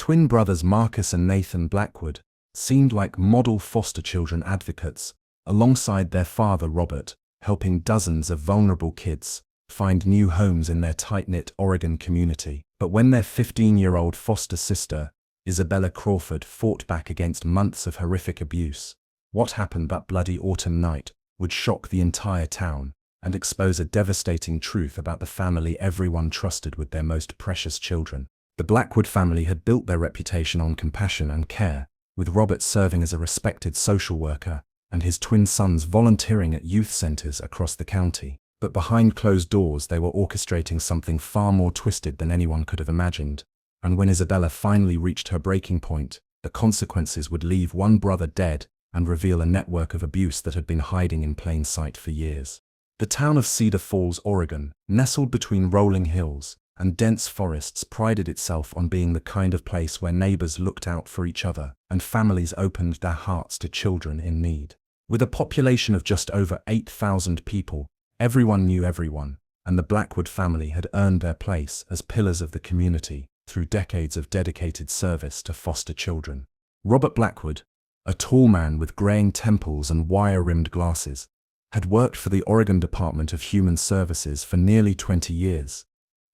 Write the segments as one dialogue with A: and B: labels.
A: twin brothers Marcus and Nathan Blackwood seemed like model foster children advocates, alongside their father Robert, helping dozens of vulnerable kids find new homes in their tight-knit Oregon community. But when their 15-year-old foster sister, Isabella Crawford, fought back against months of horrific abuse, what happened that bloody autumn night would shock the entire town and expose a devastating truth about the family everyone trusted with their most precious children. The Blackwood family had built their reputation on compassion and care, with Robert serving as a respected social worker and his twin sons volunteering at youth centers across the county. But behind closed doors they were orchestrating something far more twisted than anyone could have imagined. And when Isabella finally reached her breaking point, the consequences would leave one brother dead and reveal a network of abuse that had been hiding in plain sight for years. The town of Cedar Falls, Oregon, nestled between rolling hills and dense forests, prided itself on being the kind of place where neighbors looked out for each other and families opened their hearts to children in need. With a population of just over 8,000 people, everyone knew everyone, and the Blackwood family had earned their place as pillars of the community through decades of dedicated service to foster children. Robert Blackwood, a tall man with graying temples and wire-rimmed glasses, had worked for the Oregon Department of Human Services for nearly 20 years.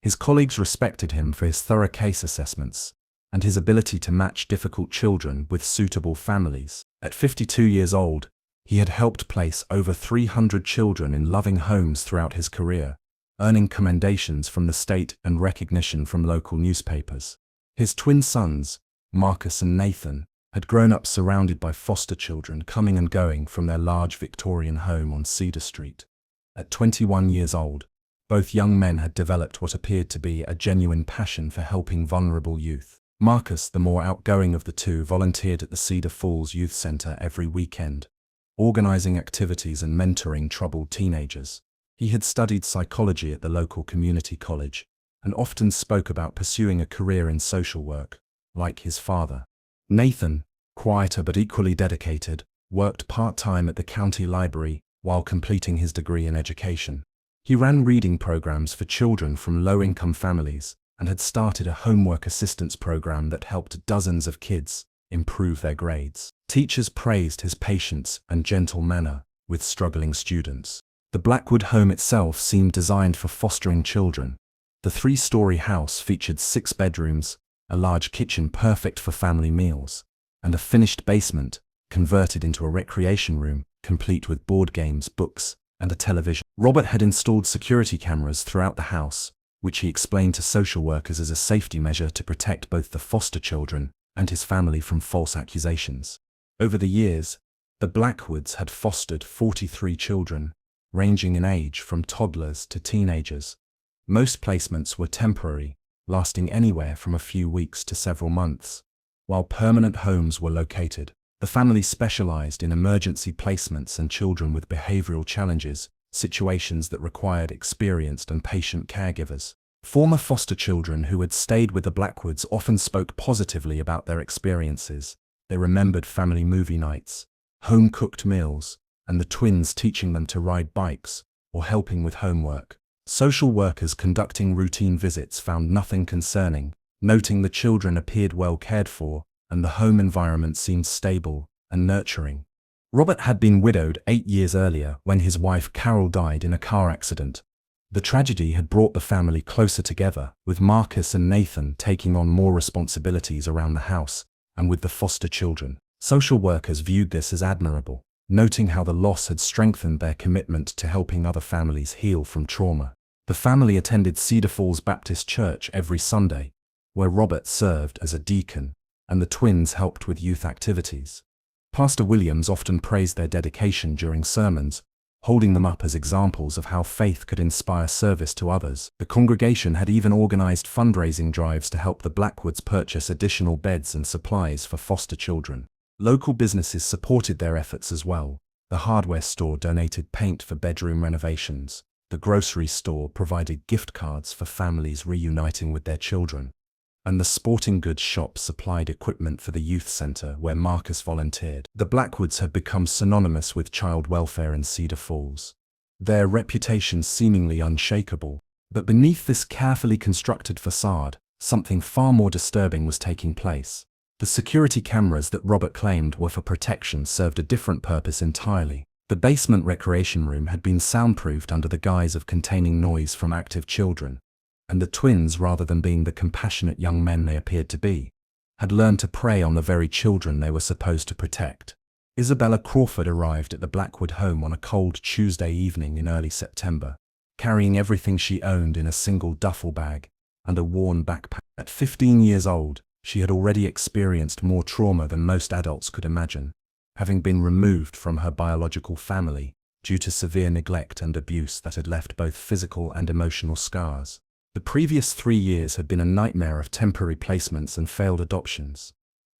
A: His colleagues respected him for his thorough case assessments and his ability to match difficult children with suitable families. At 52 years old, he had helped place over 300 children in loving homes throughout his career, earning commendations from the state and recognition from local newspapers. His twin sons, Marcus and Nathan, had grown up surrounded by foster children coming and going from their large Victorian home on Cedar Street. At 21 years old, both young men had developed what appeared to be a genuine passion for helping vulnerable youth. Marcus, the more outgoing of the two, volunteered at the Cedar Falls Youth Center every weekend, organizing activities and mentoring troubled teenagers. He had studied psychology at the local community college and often spoke about pursuing a career in social work, like his father. Nathan, quieter but equally dedicated, worked part-time at the county library while completing his degree in education. He ran reading programs for children from low-income families and had started a homework assistance program that helped dozens of kids improve their grades. Teachers praised his patience and gentle manner with struggling students. The Blackwood home itself seemed designed for fostering children. The 3-story house featured 6 bedrooms, a large kitchen perfect for family meals, and a finished basement converted into a recreation room complete with board games, books, and a television. Robert had installed security cameras throughout the house, which he explained to social workers as a safety measure to protect both the foster children and his family from false accusations. Over the years, the Blackwoods had fostered 43 children, ranging in age from toddlers to teenagers. Most placements were temporary, lasting anywhere from a few weeks to several months, while permanent homes were located. The family specialized in emergency placements and children with behavioral challenges, situations that required experienced and patient caregivers. Former foster children who had stayed with the Blackwoods often spoke positively about their experiences. They remembered family movie nights, home-cooked meals, and the twins teaching them to ride bikes or helping with homework. Social workers conducting routine visits found nothing concerning, noting the children appeared well cared for and the home environment seemed stable and nurturing. Robert had been widowed 8 years earlier when his wife Carol died in a car accident. The tragedy had brought the family closer together, with Marcus and Nathan taking on more responsibilities around the house and with the foster children. Social workers viewed this as admirable, noting how the loss had strengthened their commitment to helping other families heal from trauma. The family attended Cedar Falls Baptist Church every Sunday, where Robert served as a deacon, and the twins helped with youth activities. Pastor Williams often praised their dedication during sermons, holding them up as examples of how faith could inspire service to others. The congregation had even organized fundraising drives to help the Blackwoods purchase additional beds and supplies for foster children. Local businesses supported their efforts as well. The hardware store donated paint for bedroom renovations. The grocery store provided gift cards for families reuniting with their children. And the sporting goods shop supplied equipment for the youth center where Marcus volunteered. The Blackwoods had become synonymous with child welfare in Cedar Falls, their reputation seemingly unshakable. But beneath this carefully constructed facade, something far more disturbing was taking place. The security cameras that Robert claimed were for protection served a different purpose entirely. The basement recreation room had been soundproofed under the guise of containing noise from active children, and the twins, rather than being the compassionate young men they appeared to be, had learned to prey on the very children they were supposed to protect. Isabella Crawford arrived at the Blackwood home on a cold Tuesday evening in early September, carrying everything she owned in a single duffel bag and a worn backpack. At 15 years old, she had already experienced more trauma than most adults could imagine, having been removed from her biological family due to severe neglect and abuse that had left both physical and emotional scars. The previous 3 years had been a nightmare of temporary placements and failed adoptions.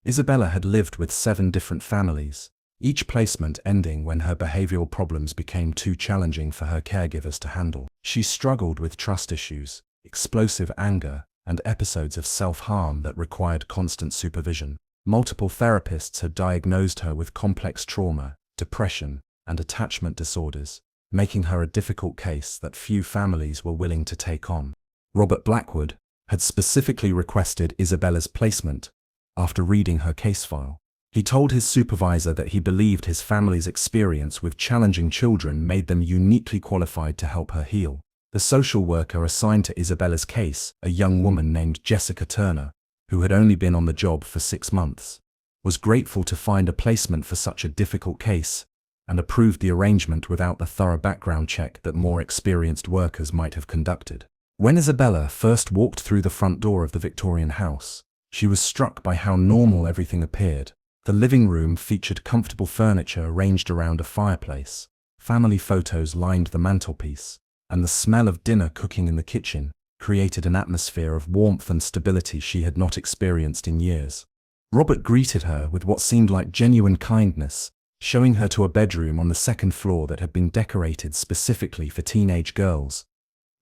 A: Isabella had lived with 7 different families, each placement ending when her behavioral problems became too challenging for her caregivers to handle. She struggled with trust issues, explosive anger, and episodes of self-harm that required constant supervision. Multiple therapists had diagnosed her with complex trauma, depression, and attachment disorders, making her a difficult case that few families were willing to take on. Robert Blackwood had specifically requested Isabella's placement after reading her case file. He told his supervisor that he believed his family's experience with challenging children made them uniquely qualified to help her heal. The social worker assigned to Isabella's case, a young woman named Jessica Turner, who had only been on the job for 6 months, was grateful to find a placement for such a difficult case and approved the arrangement without the thorough background check that more experienced workers might have conducted. When Isabella first walked through the front door of the Victorian house, she was struck by how normal everything appeared. The living room featured comfortable furniture arranged around a fireplace, family photos lined the mantelpiece, and the smell of dinner cooking in the kitchen created an atmosphere of warmth and stability she had not experienced in years. Robert greeted her with what seemed like genuine kindness, showing her to a bedroom on the 2nd floor that had been decorated specifically for teenage girls.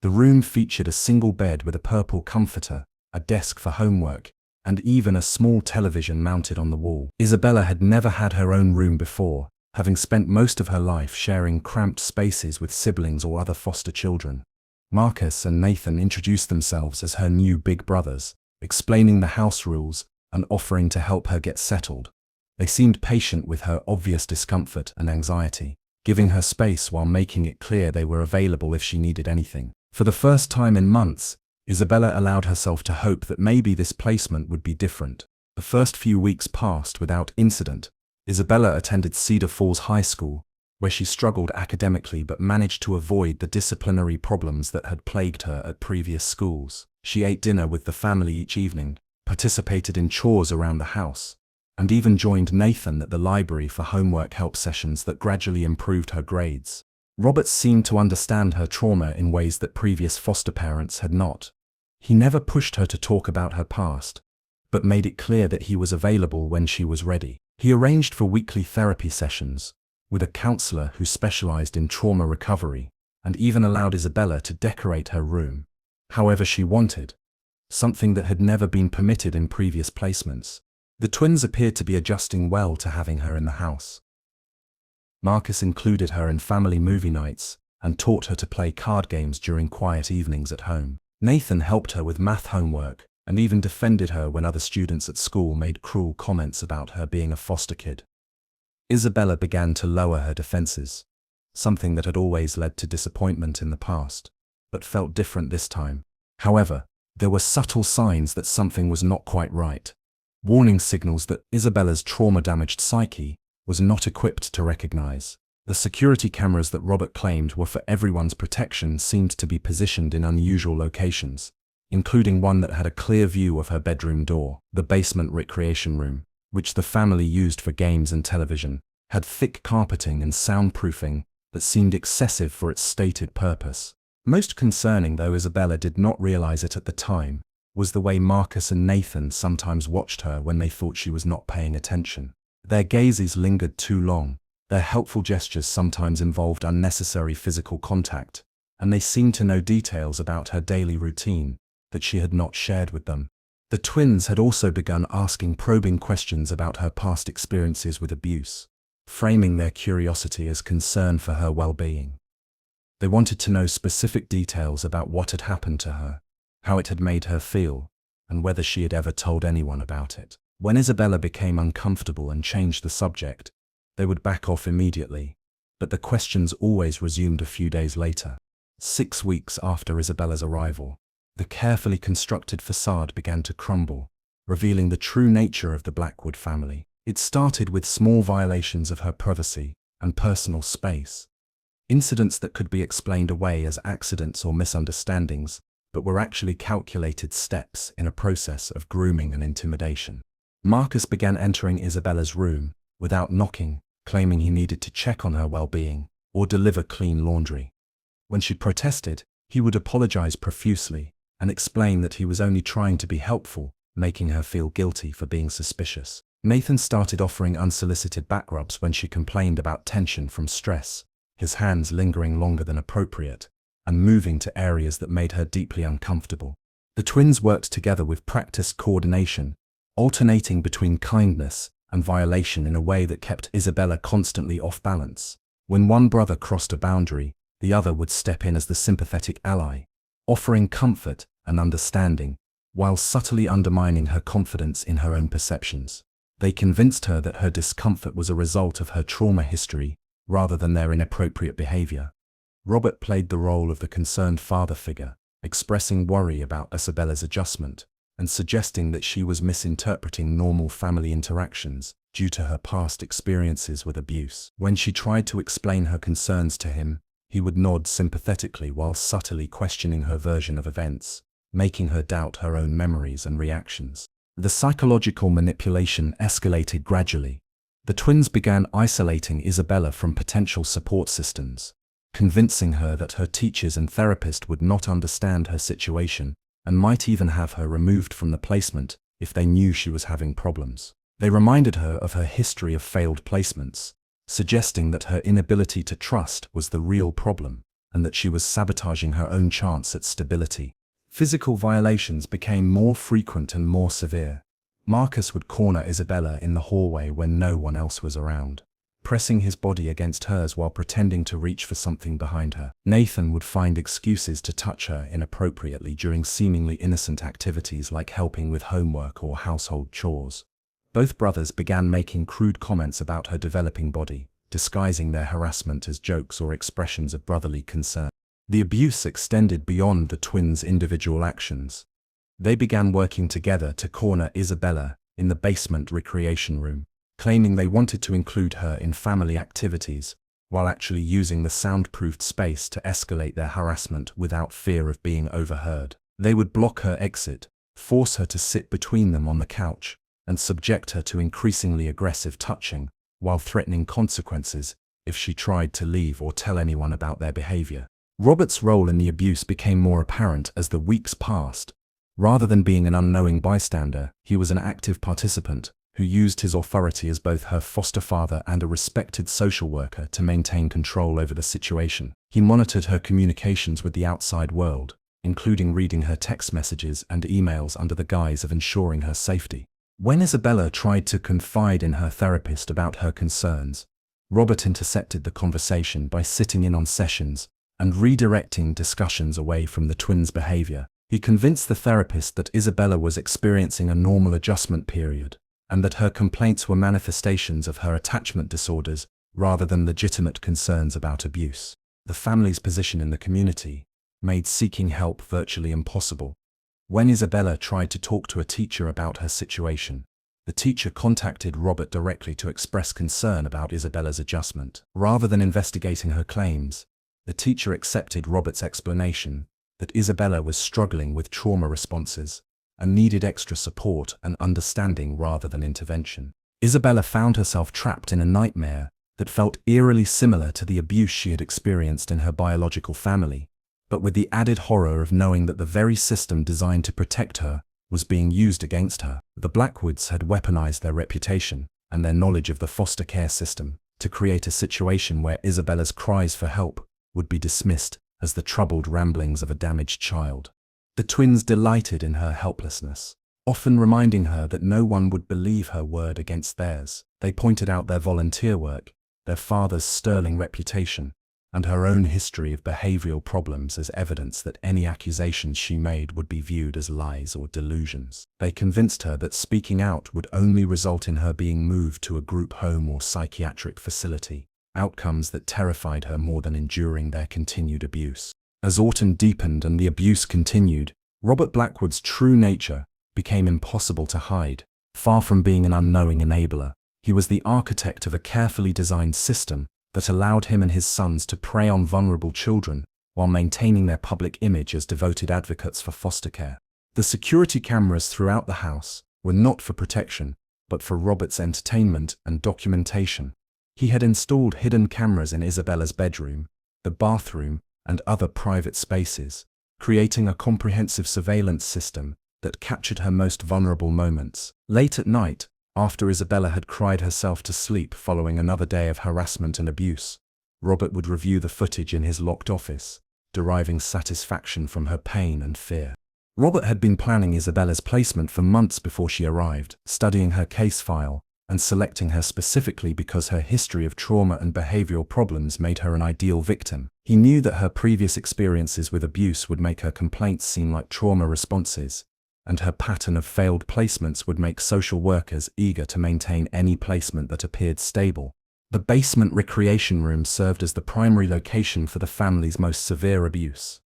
A: The room featured a single bed with a purple comforter, a desk for homework, and even a small television mounted on the wall. Isabella had never had her own room before, having spent most of her life sharing cramped spaces with siblings or other foster children. Marcus and Nathan introduced themselves as her new big brothers, explaining the house rules and offering to help her get settled. They seemed patient with her obvious discomfort and anxiety, giving her space while making it clear they were available if she needed anything. For the first time in months, Isabella allowed herself to hope that maybe this placement would be different. The first few weeks passed without incident. Isabella attended Cedar Falls High School, where she struggled academically but managed to avoid the disciplinary problems that had plagued her at previous schools. She ate dinner with the family each evening, participated in chores around the house, and even joined Nathan at the library for homework help sessions that gradually improved her grades. Robert seemed to understand her trauma in ways that previous foster parents had not. He never pushed her to talk about her past, but made it clear that he was available when she was ready. He arranged for weekly therapy sessions with a counselor who specialized in trauma recovery, and even allowed Isabella to decorate her room however she wanted, something that had never been permitted in previous placements. The twins appeared to be adjusting well to having her in the house. Marcus included her in family movie nights and taught her to play card games during quiet evenings at home. Nathan helped her with math homework and even defended her when other students at school made cruel comments about her being a foster kid. Isabella began to lower her defenses, something that had always led to disappointment in the past, but felt different this time. However, there were subtle signs that something was not quite right. Warning signals that Isabella's trauma-damaged psyche was not equipped to recognize. The security cameras that Robert claimed were for everyone's protection seemed to be positioned in unusual locations, including one that had a clear view of her bedroom door. The basement recreation room, which the family used for games and television, had thick carpeting and soundproofing that seemed excessive for its stated purpose. Most concerning, though Isabella did not realize it at the time, was the way Marcus and Nathan sometimes watched her when they thought she was not paying attention. Their gazes lingered too long, their helpful gestures sometimes involved unnecessary physical contact, and they seemed to know details about her daily routine that she had not shared with them. The twins had also begun asking probing questions about her past experiences with abuse, framing their curiosity as concern for her well-being. They wanted to know specific details about what had happened to her, how it had made her feel, and whether she had ever told anyone about it. When Isabella became uncomfortable and changed the subject, they would back off immediately, but the questions always resumed a few days later. 6 weeks after Isabella's arrival, the carefully constructed facade began to crumble, revealing the true nature of the Blackwood family. It started with small violations of her privacy and personal space, incidents that could be explained away as accidents or misunderstandings, but were actually calculated steps in a process of grooming and intimidation. Marcus began entering Isabella's room without knocking, claiming he needed to check on her well-being or deliver clean laundry. When she protested, he would apologize profusely and explain that he was only trying to be helpful, making her feel guilty for being suspicious. Nathan started offering unsolicited back rubs when she complained about tension from stress, his hands lingering longer than appropriate and moving to areas that made her deeply uncomfortable. The twins worked together with practiced coordination, alternating between kindness and violation in a way that kept Isabella constantly off balance. When one brother crossed a boundary, the other would step in as the sympathetic ally, offering comfort and understanding, while subtly undermining her confidence in her own perceptions. They convinced her that her discomfort was a result of her trauma history, rather than their inappropriate behavior. Robert played the role of the concerned father figure, expressing worry about Isabella's adjustment, and suggesting that she was misinterpreting normal family interactions due to her past experiences with abuse. When she tried to explain her concerns to him, he would nod sympathetically while subtly questioning her version of events, making her doubt her own memories and reactions. The psychological manipulation escalated gradually. The twins began isolating Isabella from potential support systems, convincing her that her teachers and therapist would not understand her situation and might even have her removed from the placement if they knew she was having problems. They reminded her of her history of failed placements, suggesting that her inability to trust was the real problem and that she was sabotaging her own chance at stability. Physical violations became more frequent and more severe. Marcus would corner Isabella in the hallway when no one else was around, pressing his body against hers while pretending to reach for something behind her. Nathan would find excuses to touch her inappropriately during seemingly innocent activities like helping with homework or household chores. Both brothers began making crude comments about her developing body, disguising their harassment as jokes or expressions of brotherly concern. The abuse extended beyond the twins' individual actions. They began working together to corner Isabella in the basement recreation room, claiming they wanted to include her in family activities, while actually using the soundproofed space to escalate their harassment without fear of being overheard. They would block her exit, force her to sit between them on the couch, and subject her to increasingly aggressive touching, while threatening consequences if she tried to leave or tell anyone about their behavior. Robert's role in the abuse became more apparent as the weeks passed. Rather than being an unknowing bystander, he was an active participant who used his authority as both her foster father and a respected social worker to maintain control over the situation. He monitored her communications with the outside world, including reading her text messages and emails under the guise of ensuring her safety. When Isabella tried to confide in her therapist about her concerns, Robert intercepted the conversation by sitting in on sessions and redirecting discussions away from the twins' behavior. He convinced the therapist that Isabella was experiencing a normal adjustment period, and that her complaints were manifestations of her attachment disorders rather than legitimate concerns about abuse. The family's position in the community made seeking help virtually impossible. When Isabella tried to talk to a teacher about her situation, the teacher contacted Robert directly to express concern about Isabella's adjustment. Rather than investigating her claims, the teacher accepted Robert's explanation that Isabella was struggling with trauma responses and needed extra support and understanding rather than intervention. Isabella found herself trapped in a nightmare that felt eerily similar to the abuse she had experienced in her biological family, but with the added horror of knowing that the very system designed to protect her was being used against her. The Blackwoods had weaponized their reputation and their knowledge of the foster care system to create a situation where Isabella's cries for help would be dismissed as the troubled ramblings of a damaged child. The twins delighted in her helplessness, often reminding her that no one would believe her word against theirs. They pointed out their volunteer work, their father's sterling reputation, and her own history of behavioral problems as evidence that any accusations she made would be viewed as lies or delusions. They convinced her that speaking out would only result in her being moved to a group home or psychiatric facility, outcomes that terrified her more than enduring their continued abuse. As autumn deepened and the abuse continued, Robert Blackwood's true nature became impossible to hide. Far from being an unknowing enabler, he was the architect of a carefully designed system that allowed him and his sons to prey on vulnerable children while maintaining their public image as devoted advocates for foster care. The security cameras throughout the house were not for protection, but for Robert's entertainment and documentation. He had installed hidden cameras in Isabella's bedroom, the bathroom, and other private spaces, creating a comprehensive surveillance system that captured her most vulnerable moments. Late at night, after Isabella had cried herself to sleep following another day of harassment and abuse, Robert would review the footage in his locked office, deriving satisfaction from her pain and fear. Robert had been planning Isabella's placement for months before she arrived, studying her case file and selecting her specifically because her history of trauma and behavioral problems made her an ideal victim. He knew that her previous experiences with abuse would make her complaints seem like trauma responses, and her pattern of failed placements would make social workers eager to maintain any placement that appeared stable. The basement recreation room served as the primary location for the family's most severe abuse.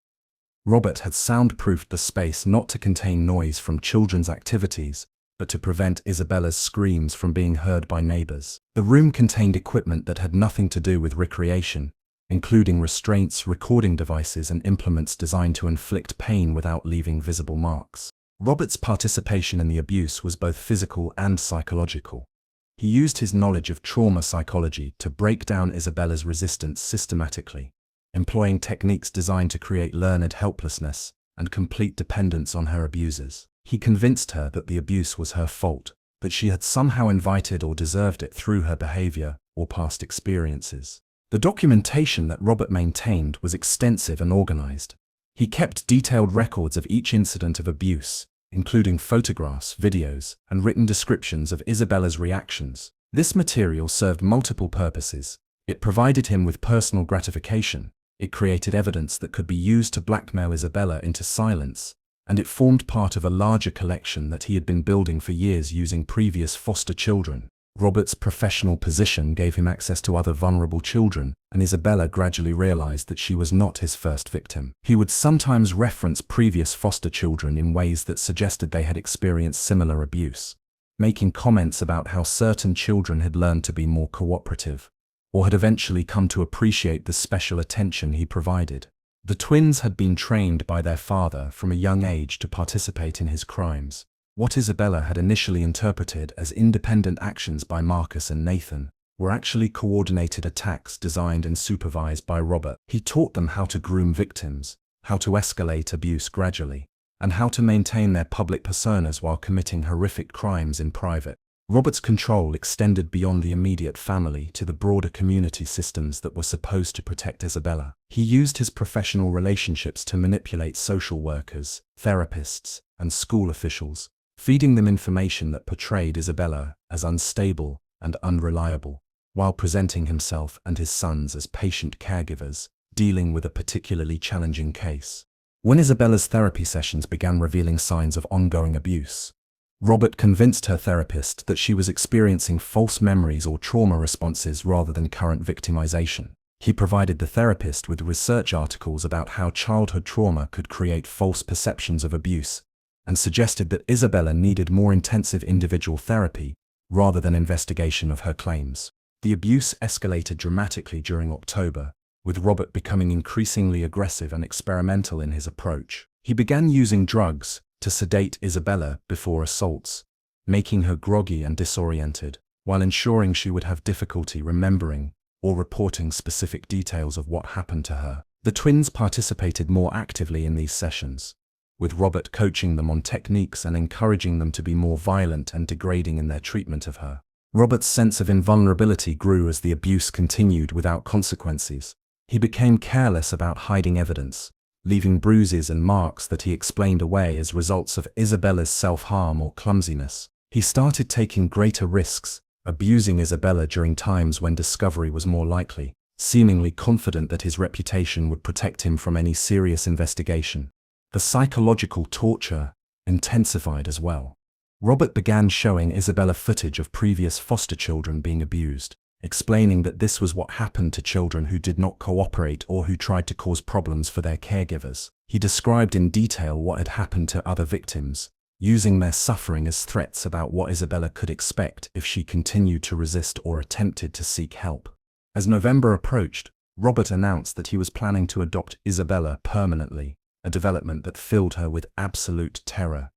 A: Robert had soundproofed the space not to contain noise from children's activities, but to prevent Isabella's screams from being heard by neighbors. The room contained equipment that had nothing to do with recreation, including restraints, recording devices, and implements designed to inflict pain without leaving visible marks. Robert's participation in the abuse was both physical and psychological. He used his knowledge of trauma psychology to break down Isabella's resistance systematically, employing techniques designed to create learned helplessness and complete dependence on her abusers. He convinced her that the abuse was her fault, that she had somehow invited or deserved it through her behavior or past experiences. The documentation that Robert maintained was extensive and organized. He kept detailed records of each incident of abuse, including photographs, videos, and written descriptions of Isabella's reactions. This material served multiple purposes. It provided him with personal gratification, it created evidence that could be used to blackmail Isabella into silence, and it formed part of a larger collection that he had been building for years using previous foster children. Robert's professional position gave him access to other vulnerable children, and Isabella gradually realized that she was not his first victim. He would sometimes reference previous foster children in ways that suggested they had experienced similar abuse, making comments about how certain children had learned to be more cooperative, or had eventually come to appreciate the special attention he provided. The twins had been trained by their father from a young age to participate in his crimes. What Isabella had initially interpreted as independent actions by Marcus and Nathan were actually coordinated attacks designed and supervised by Robert. He taught them how to groom victims, how to escalate abuse gradually, and how to maintain their public personas while committing horrific crimes in private. Robert's control extended beyond the immediate family to the broader community systems that were supposed to protect Isabella. He used his professional relationships to manipulate social workers, therapists, and school officials, feeding them information that portrayed Isabella as unstable and unreliable, while presenting himself and his sons as patient caregivers, dealing with a particularly challenging case. When Isabella's therapy sessions began revealing signs of ongoing abuse, Robert convinced her therapist that she was experiencing false memories or trauma responses rather than current victimization. He provided the therapist with research articles about how childhood trauma could create false perceptions of abuse, and suggested that Isabella needed more intensive individual therapy rather than investigation of her claims. The abuse escalated dramatically during October, with Robert becoming increasingly aggressive and experimental in his approach. He began using drugs to sedate Isabella before assaults, making her groggy and disoriented, while ensuring she would have difficulty remembering or reporting specific details of what happened to her. The twins participated more actively in these sessions, with Robert coaching them on techniques and encouraging them to be more violent and degrading in their treatment of her. Robert's sense of invulnerability grew as the abuse continued without consequences. He became careless about hiding evidence, leaving bruises and marks that he explained away as results of Isabella's self-harm or clumsiness. He started taking greater risks, abusing Isabella during times when discovery was more likely, seemingly confident that his reputation would protect him from any serious investigation. The psychological torture intensified as well. Robert began showing Isabella footage of previous foster children being abused, explaining that this was what happened to children who did not cooperate or who tried to cause problems for their caregivers. He described in detail what had happened to other victims, using their suffering as threats about what Isabella could expect if she continued to resist or attempted to seek help. As November approached, Robert announced that he was planning to adopt Isabella permanently, a development that filled her with absolute terror.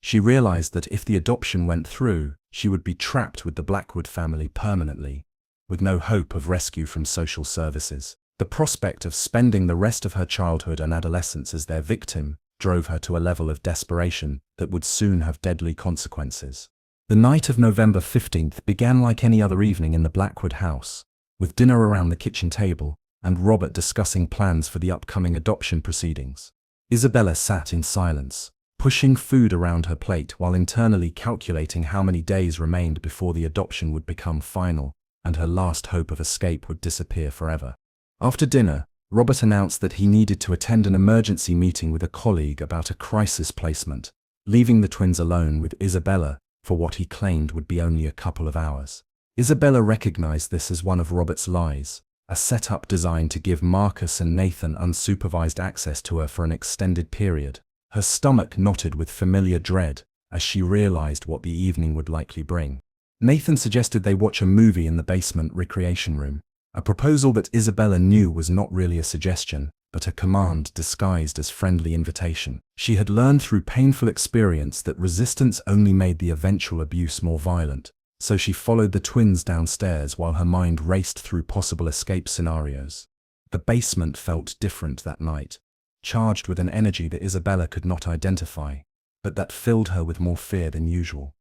A: She realized that if the adoption went through, she would be trapped with the Blackwood family permanently, with no hope of rescue from social services. The prospect of spending the rest of her childhood and adolescence as their victim drove her to a level of desperation that would soon have deadly consequences. The night of November 15th began like any other evening in the Blackwood house, with dinner around the kitchen table and Robert discussing plans for the upcoming adoption proceedings. Isabella sat in silence, pushing food around her plate while internally calculating how many days remained before the adoption would become final and her last hope of escape would disappear forever. After dinner, Robert announced that he needed to attend an emergency meeting with a colleague about a crisis placement, leaving the twins alone with Isabella for what he claimed would be only a couple of hours. Isabella recognized this as one of Robert's lies, a setup designed to give Marcus and Nathan unsupervised access to her for an extended period. Her stomach knotted with familiar dread as she realized what the evening would likely bring. Nathan suggested they watch a movie in the basement recreation room, a proposal that Isabella knew was not really a suggestion, but a command disguised as friendly invitation. She had learned through painful experience that resistance only made the eventual abuse more violent, so she followed the twins downstairs while her mind raced through possible escape scenarios. The basement felt different that night, charged with an energy that Isabella could not identify, but that filled her with more fear than usual.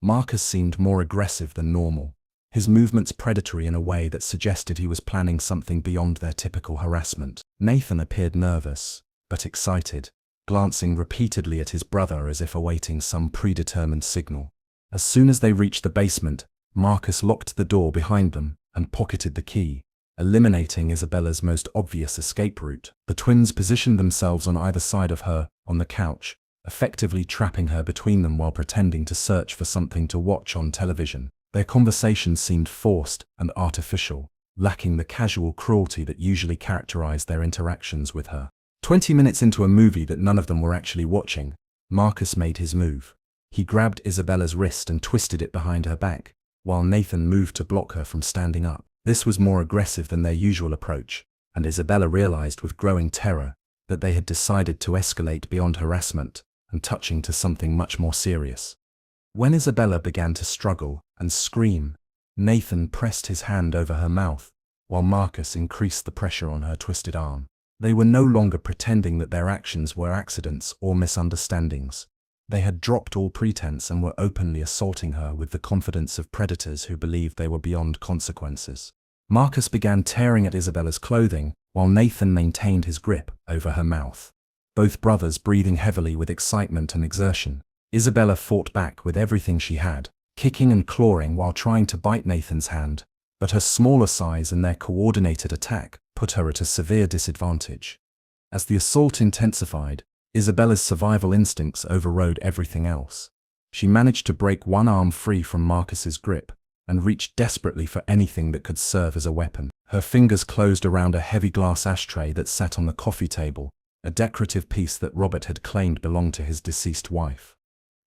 A: Marcus seemed more aggressive than normal, his movements predatory in a way that suggested he was planning something beyond their typical harassment. Nathan appeared nervous, but excited, glancing repeatedly at his brother as if awaiting some predetermined signal. As soon as they reached the basement, Marcus locked the door behind them and pocketed the key, eliminating Isabella's most obvious escape route. The twins positioned themselves on either side of her, on the couch, effectively trapping her between them while pretending to search for something to watch on television. Their conversation seemed forced and artificial, lacking the casual cruelty that usually characterized their interactions with her. 20 minutes into a movie that none of them were actually watching, Marcus made his move. He grabbed Isabella's wrist and twisted it behind her back, while Nathan moved to block her from standing up. This was more aggressive than their usual approach, and Isabella realized with growing terror that they had decided to escalate beyond harassment and touching to something much more serious. When Isabella began to struggle and scream, Nathan pressed his hand over her mouth, while Marcus increased the pressure on her twisted arm. They were no longer pretending that their actions were accidents or misunderstandings. They had dropped all pretense and were openly assaulting her with the confidence of predators who believed they were beyond consequences. Marcus began tearing at Isabella's clothing, while Nathan maintained his grip over her mouth, both brothers breathing heavily with excitement and exertion. Isabella fought back with everything she had, kicking and clawing while trying to bite Nathan's hand, but her smaller size and their coordinated attack put her at a severe disadvantage. As the assault intensified, Isabella's survival instincts overrode everything else. She managed to break one arm free from Marcus's grip and reached desperately for anything that could serve as a weapon. Her fingers closed around a heavy glass ashtray that sat on the coffee table, a decorative piece that Robert had claimed belonged to his deceased wife.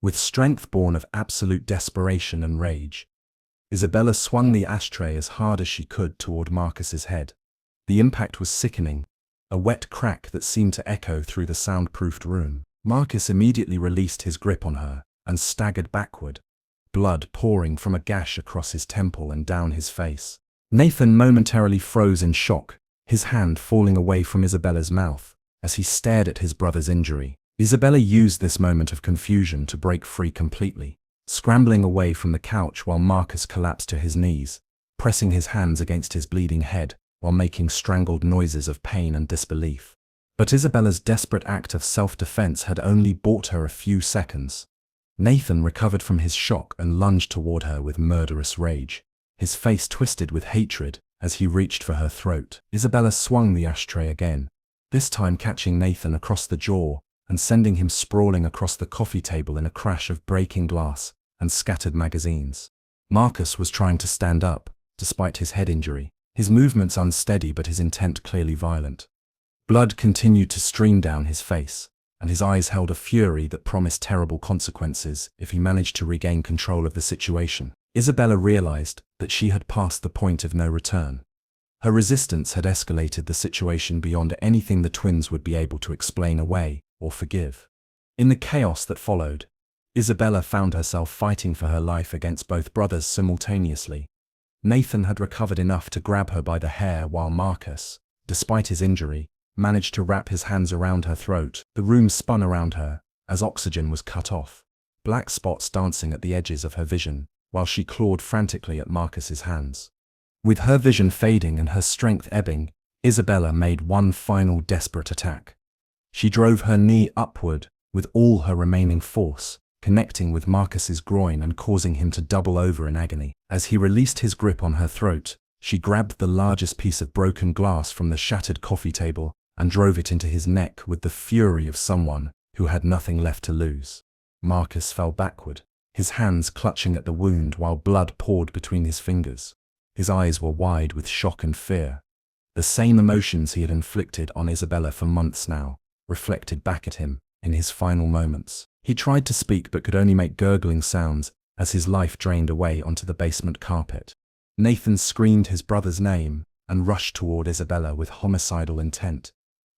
A: With strength born of absolute desperation and rage, Isabella swung the ashtray as hard as she could toward Marcus's head. The impact was sickening, a wet crack that seemed to echo through the soundproofed room. Marcus immediately released his grip on her and staggered backward, blood pouring from a gash across his temple and down his face. Nathan momentarily froze in shock, his hand falling away from Isabella's mouth as he stared at his brother's injury. Isabella used this moment of confusion to break free completely, scrambling away from the couch while Marcus collapsed to his knees, pressing his hands against his bleeding head while making strangled noises of pain and disbelief. But Isabella's desperate act of self-defense had only bought her a few seconds. Nathan recovered from his shock and lunged toward her with murderous rage, his face twisted with hatred as he reached for her throat. Isabella swung the ashtray again, this time catching Nathan across the jaw and sending him sprawling across the coffee table in a crash of breaking glass and scattered magazines. Marcus was trying to stand up, despite his head injury, his movements unsteady but his intent clearly violent. Blood continued to stream down his face, and his eyes held a fury that promised terrible consequences if he managed to regain control of the situation. Isabella realized that she had passed the point of no return. Her resistance had escalated the situation beyond anything the twins would be able to explain away or forgive. In the chaos that followed, Isabella found herself fighting for her life against both brothers simultaneously. Nathan had recovered enough to grab her by the hair while Marcus, despite his injury, managed to wrap his hands around her throat. The room spun around her as oxygen was cut off, black spots dancing at the edges of her vision, while she clawed frantically at Marcus's hands. With her vision fading and her strength ebbing, Isabella made one final desperate attack. She drove her knee upward with all her remaining force, connecting with Marcus's groin and causing him to double over in agony. As he released his grip on her throat, she grabbed the largest piece of broken glass from the shattered coffee table and drove it into his neck with the fury of someone who had nothing left to lose. Marcus fell backward, his hands clutching at the wound while blood poured between his fingers. His eyes were wide with shock and fear. The same emotions he had inflicted on Isabella for months now reflected back at him in his final moments. He tried to speak but could only make gurgling sounds as his life drained away onto the basement carpet. Nathan screamed his brother's name and rushed toward Isabella with homicidal intent.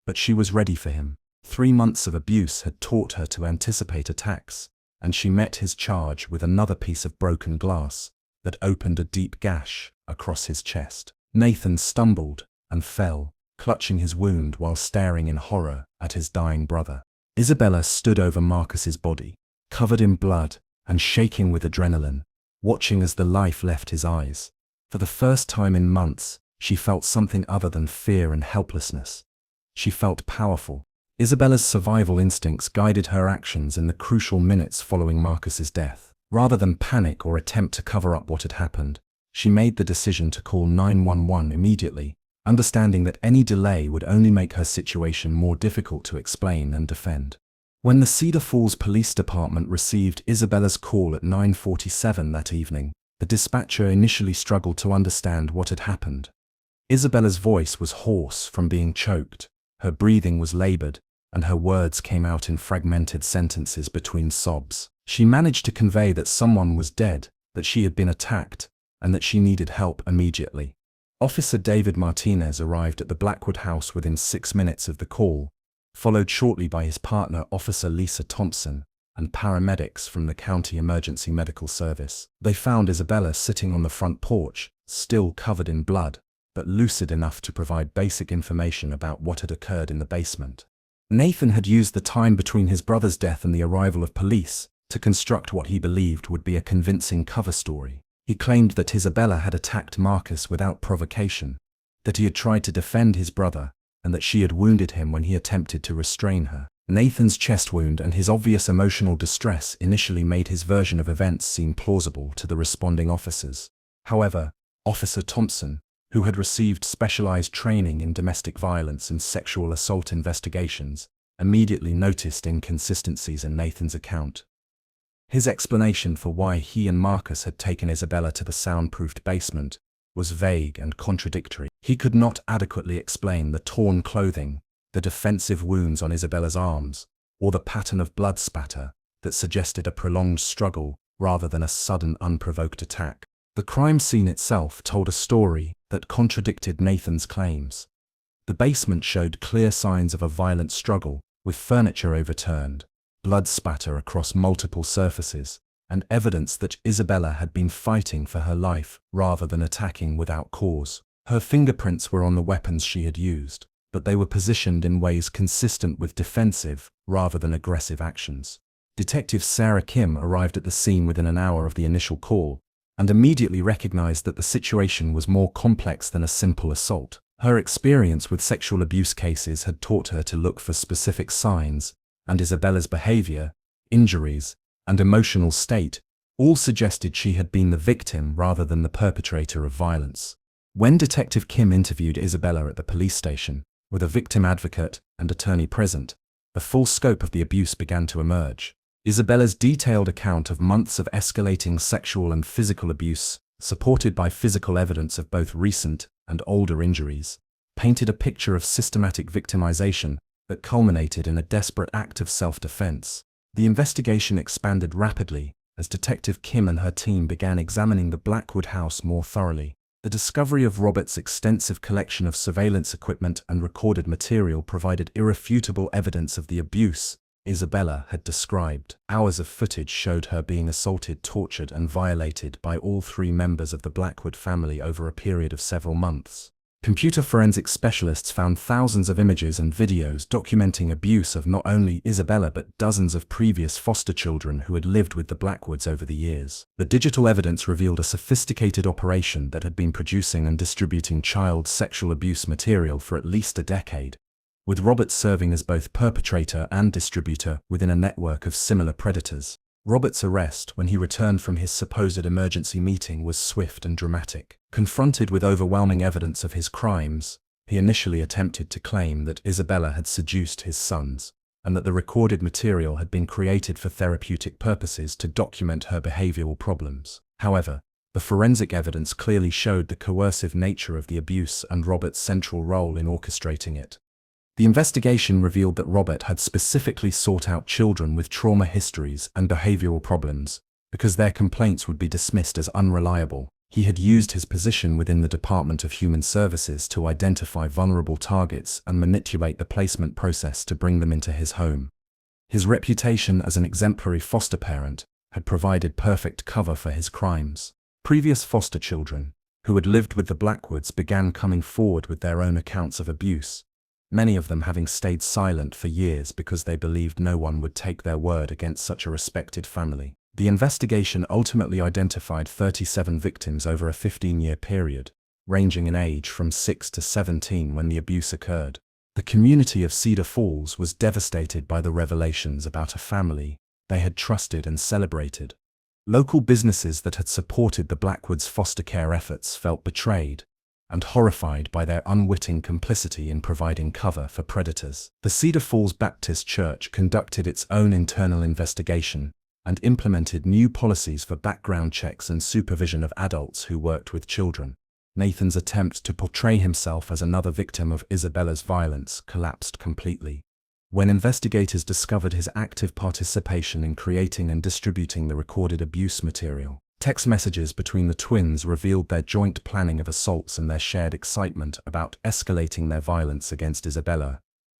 A: But she was ready for him. 3 months of abuse had taught her to anticipate attacks, and she met his charge with another piece of broken glass that opened a deep gash across his chest. Nathan stumbled and fell, clutching his wound while staring in horror at his dying brother. Isabella stood over Marcus's body, covered in blood and shaking with adrenaline, watching as the life left his eyes. For the first time in months, she felt something other than fear and helplessness. She felt powerful. Isabella's survival instincts guided her actions in the crucial minutes following Marcus's death. Rather than panic or attempt to cover up what had happened, she made the decision to call 911 immediately, understanding that any delay would only make her situation more difficult to explain and defend. When the Cedar Falls Police Department received Isabella's call at 9:47 that evening, the dispatcher initially struggled to understand what had happened. Isabella's voice was hoarse from being choked, her breathing was labored, and her words came out in fragmented sentences between sobs. She managed to convey that someone was dead, that she had been attacked, and that she needed help immediately. Officer David Martinez arrived at the Blackwood house within 6 minutes of the call, followed shortly by his partner Officer Lisa Thompson and paramedics from the County Emergency Medical Service. They found Isabella sitting on the front porch, still covered in blood, but lucid enough to provide basic information about what had occurred in the basement. Nathan had used the time between his brother's death and the arrival of police to construct what he believed would be a convincing cover story. He claimed that Isabella had attacked Marcus without provocation, that he had tried to defend his brother, and that she had wounded him when he attempted to restrain her. Nathan's chest wound and his obvious emotional distress initially made his version of events seem plausible to the responding officers. However, Officer Thompson, who had received specialized training in domestic violence and sexual assault investigations, immediately noticed inconsistencies in Nathan's account. His explanation for why he and Marcus had taken Isabella to the soundproofed basement was vague and contradictory. He could not adequately explain the torn clothing, the defensive wounds on Isabella's arms, or the pattern of blood spatter that suggested a prolonged struggle rather than a sudden unprovoked attack. The crime scene itself told a story that contradicted Nathan's claims. The basement showed clear signs of a violent struggle, with furniture overturned, blood spatter across multiple surfaces, and evidence that Isabella had been fighting for her life rather than attacking without cause. Her fingerprints were on the weapons she had used, but they were positioned in ways consistent with defensive rather than aggressive actions. Detective Sarah Kim arrived at the scene within an hour of the initial call, and immediately recognized that the situation was more complex than a simple assault. Her experience with sexual abuse cases had taught her to look for specific signs, and Isabella's behavior, injuries, and emotional state all suggested she had been the victim rather than the perpetrator of violence. When Detective Kim interviewed Isabella at the police station, with a victim advocate and attorney present, the full scope of the abuse began to emerge. Isabella's detailed account of months of escalating sexual and physical abuse, supported by physical evidence of both recent and older injuries, painted a picture of systematic victimization that culminated in a desperate act of self-defense. The investigation expanded rapidly as Detective Kim and her team began examining the Blackwood house more thoroughly. The discovery of Robert's extensive collection of surveillance equipment and recorded material provided irrefutable evidence of the abuse Isabella had described. Hours of footage showed her being assaulted, tortured, and violated by all three members of the Blackwood family over a period of several months. Computer forensic specialists found thousands of images and videos documenting abuse of not only Isabella but dozens of previous foster children who had lived with the Blackwoods over the years. The digital evidence revealed a sophisticated operation that had been producing and distributing child sexual abuse material for at least a decade, with Robert serving as both perpetrator and distributor within a network of similar predators. Robert's arrest when he returned from his supposed emergency meeting was swift and dramatic. Confronted with overwhelming evidence of his crimes, he initially attempted to claim that Isabella had seduced his sons, and that the recorded material had been created for therapeutic purposes to document her behavioral problems. However, the forensic evidence clearly showed the coercive nature of the abuse and Robert's central role in orchestrating it. The investigation revealed that Robert had specifically sought out children with trauma histories and behavioral problems, because their complaints would be dismissed as unreliable. He had used his position within the Department of Human Services to identify vulnerable targets and manipulate the placement process to bring them into his home. His reputation as an exemplary foster parent had provided perfect cover for his crimes. Previous foster children, who had lived with the Blackwoods, began coming forward with their own accounts of abuse, many of them having stayed silent for years because they believed no one would take their word against such a respected family. The investigation ultimately identified 37 victims over a 15-year period, ranging in age from 6 to 17 when the abuse occurred. The community of Cedar Falls was devastated by the revelations about a family they had trusted and celebrated. Local businesses that had supported the Blackwoods' foster care efforts felt betrayed and horrified by their unwitting complicity in providing cover for predators. The Cedar Falls Baptist Church conducted its own internal investigation and implemented new policies for background checks and supervision of adults who worked with children. Nathan's attempt to portray himself as another victim of Isabella's violence collapsed completely. When investigators discovered his active participation in creating and distributing the recorded abuse material, text messages between the twins revealed their joint planning of assaults and their shared excitement about escalating their violence against Isabella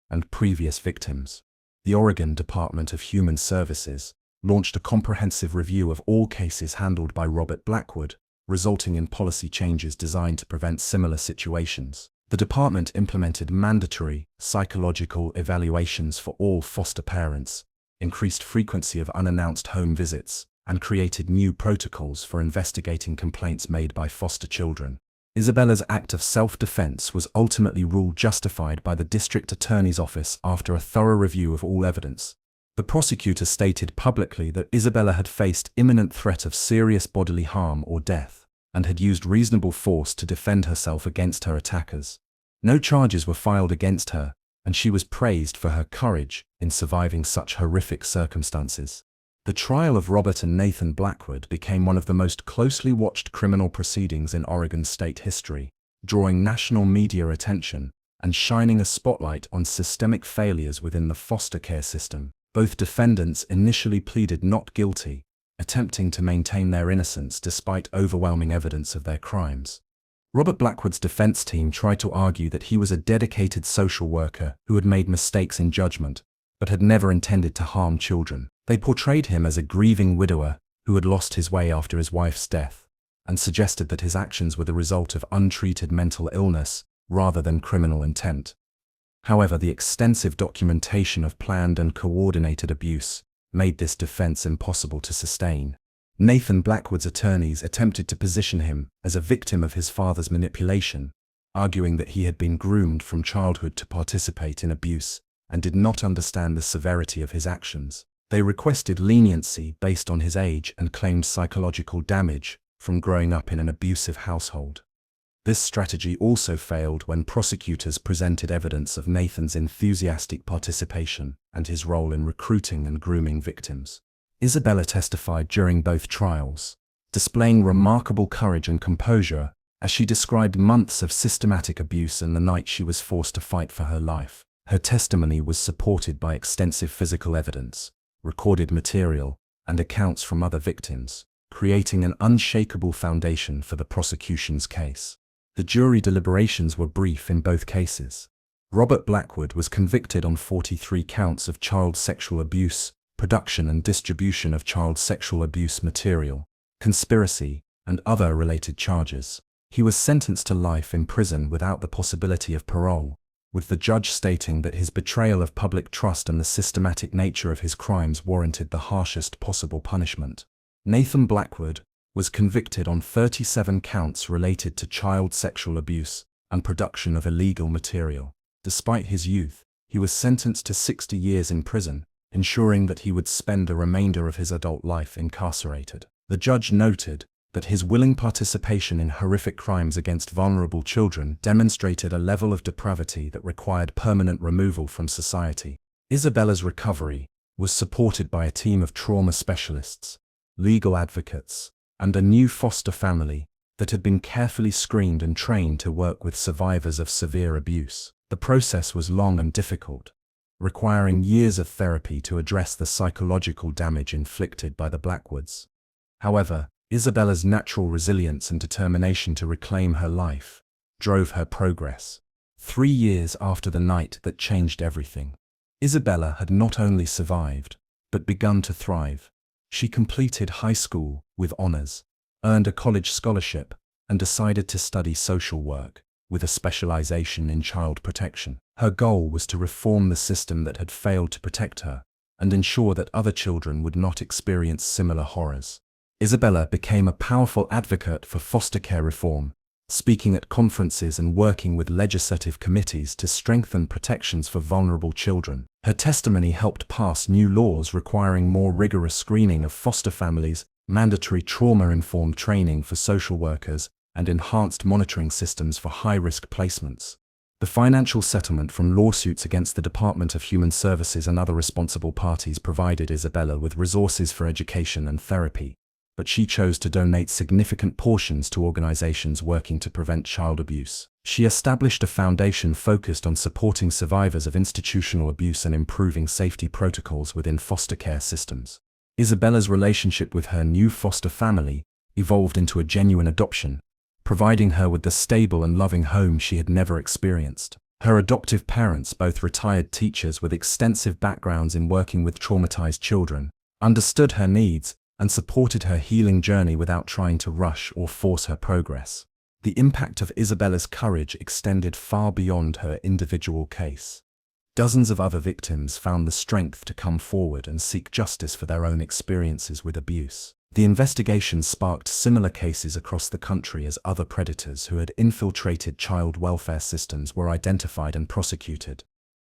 A: and previous victims. The Oregon Department of Human Services launched a comprehensive review of all cases handled by Robert Blackwood, resulting in policy changes designed to prevent similar situations. The department implemented mandatory psychological evaluations for all foster parents, increased frequency of unannounced home visits, and created new protocols for investigating complaints made by foster children. Isabella's act of self-defense was ultimately ruled justified by the district attorney's office after a thorough review of all evidence. The prosecutor stated publicly that Isabella had faced imminent threat of serious bodily harm or death, and had used reasonable force to defend herself against her attackers. No charges were filed against her, and she was praised for her courage in surviving such horrific circumstances. The trial of Robert and Nathan Blackwood became one of the most closely watched criminal proceedings in Oregon state history, drawing national media attention and shining a spotlight on systemic failures within the foster care system. Both defendants initially pleaded not guilty, attempting to maintain their innocence despite overwhelming evidence of their crimes. Robert Blackwood's defense team tried to argue that he was a dedicated social worker who had made mistakes in judgment, but had never intended to harm children. They portrayed him as a grieving widower who had lost his way after his wife's death, and suggested that his actions were the result of untreated mental illness rather than criminal intent. However, the extensive documentation of planned and coordinated abuse made this defense impossible to sustain. Nathan Blackwood's attorneys attempted to position him as a victim of his father's manipulation, arguing that he had been groomed from childhood to participate in abuse and did not understand the severity of his actions. They requested leniency based on his age and claimed psychological damage from growing up in an abusive household. This strategy also failed when prosecutors presented evidence of Nathan's enthusiastic participation and his role in recruiting and grooming victims. Isabella testified during both trials, displaying remarkable courage and composure as she described months of systematic abuse and the night she was forced to fight for her life. Her testimony was supported by extensive physical evidence, recorded material, and accounts from other victims, creating an unshakable foundation for the prosecution's case. The jury deliberations were brief in both cases. Robert Blackwood was convicted on 43 counts of child sexual abuse, production and distribution of child sexual abuse material, conspiracy, and other related charges. He was sentenced to life in prison without the possibility of parole, with the judge stating that his betrayal of public trust and the systematic nature of his crimes warranted the harshest possible punishment. Nathan Blackwood was convicted on 37 counts related to child sexual abuse and production of illegal material. Despite his youth, he was sentenced to 60 years in prison, ensuring that he would spend the remainder of his adult life incarcerated. The judge noted that his willing participation in horrific crimes against vulnerable children demonstrated a level of depravity that required permanent removal from society. Isabella's recovery was supported by a team of trauma specialists, legal advocates, and a new foster family that had been carefully screened and trained to work with survivors of severe abuse. The process was long and difficult, requiring years of therapy to address the psychological damage inflicted by the Blackwoods. However, Isabella's natural resilience and determination to reclaim her life drove her progress. 3 years after the night that changed everything, Isabella had not only survived, but begun to thrive. She completed high school with honors, earned a college scholarship, and decided to study social work, with a specialization in child protection. Her goal was to reform the system that had failed to protect her and ensure that other children would not experience similar horrors. Isabella became a powerful advocate for foster care reform, speaking at conferences and working with legislative committees to strengthen protections for vulnerable children. Her testimony helped pass new laws requiring more rigorous screening of foster families, mandatory trauma-informed training for social workers, and enhanced monitoring systems for high-risk placements. The financial settlement from lawsuits against the Department of Human Services and other responsible parties provided Isabella with resources for education and therapy, but she chose to donate significant portions to organizations working to prevent child abuse. She established a foundation focused on supporting survivors of institutional abuse and improving safety protocols within foster care systems. Isabella's relationship with her new foster family evolved into a genuine adoption, providing her with the stable and loving home she had never experienced. Her adoptive parents, both retired teachers with extensive backgrounds in working with traumatized children, understood her needs and supported her healing journey without trying to rush or force her progress. The impact of Isabella's courage extended far beyond her individual case. Dozens of other victims found the strength to come forward and seek justice for their own experiences with abuse. The investigation sparked similar cases across the country as other predators who had infiltrated child welfare systems were identified and prosecuted.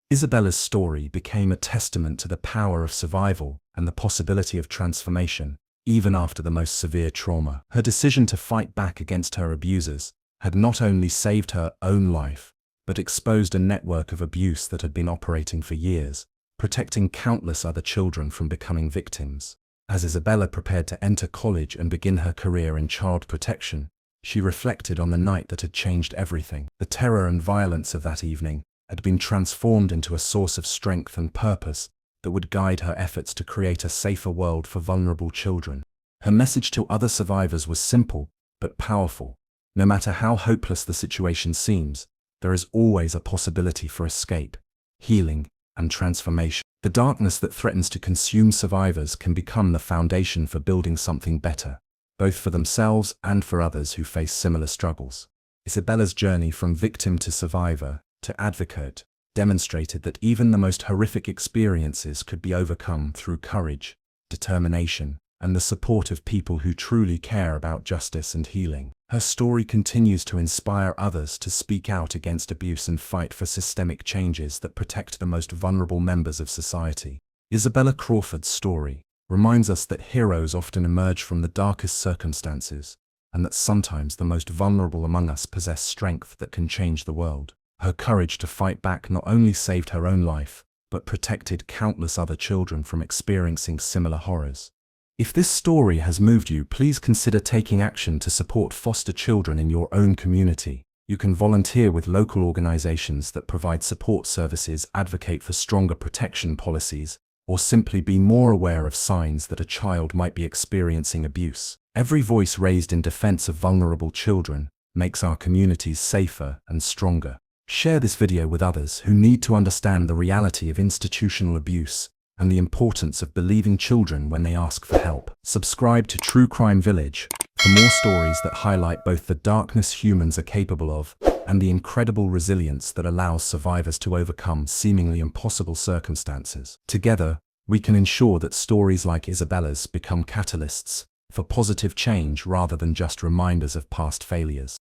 A: Isabella's story became a testament to the power of survival and the possibility of transformation, even after the most severe trauma. Her decision to fight back against her abusers had not only saved her own life, but exposed a network of abuse that had been operating for years, protecting countless other children from becoming victims. As Isabella prepared to enter college and begin her career in child protection, she reflected on the night that had changed everything. The terror and violence of that evening had been transformed into a source of strength and purpose that would guide her efforts to create a safer world for vulnerable children. Her message to other survivors was simple, but powerful. No matter how hopeless the situation seems, there is always a possibility for escape, healing, and transformation. The darkness that threatens to consume survivors can become the foundation for building something better, both for themselves and for others who face similar struggles. Isabella's journey from victim to survivor to advocate demonstrated that even the most horrific experiences could be overcome through courage, determination, and the support of people who truly care about justice and healing. Her story continues to inspire others to speak out against abuse and fight for systemic changes that protect the most vulnerable members of society. Isabella Crawford's story reminds us that heroes often emerge from the darkest circumstances, and that sometimes the most vulnerable among us possess strength that can change the world. Her courage to fight back not only saved her own life, but protected countless other children from experiencing similar horrors. If this story has moved you, please consider taking action to support foster children in your own community. You can volunteer with local organizations that provide support services, advocate for stronger protection policies, or simply be more aware of signs that a child might be experiencing abuse. Every voice raised in defense of vulnerable children makes our communities safer and stronger. Share this video with others who need to understand the reality of institutional abuse and the importance of believing children when they ask for help. Subscribe to True Crime Village for more stories that highlight both the darkness humans are capable of and the incredible resilience that allows survivors to overcome seemingly impossible circumstances. Together, we can ensure that stories like Isabella's become catalysts for positive change rather than just reminders of past failures.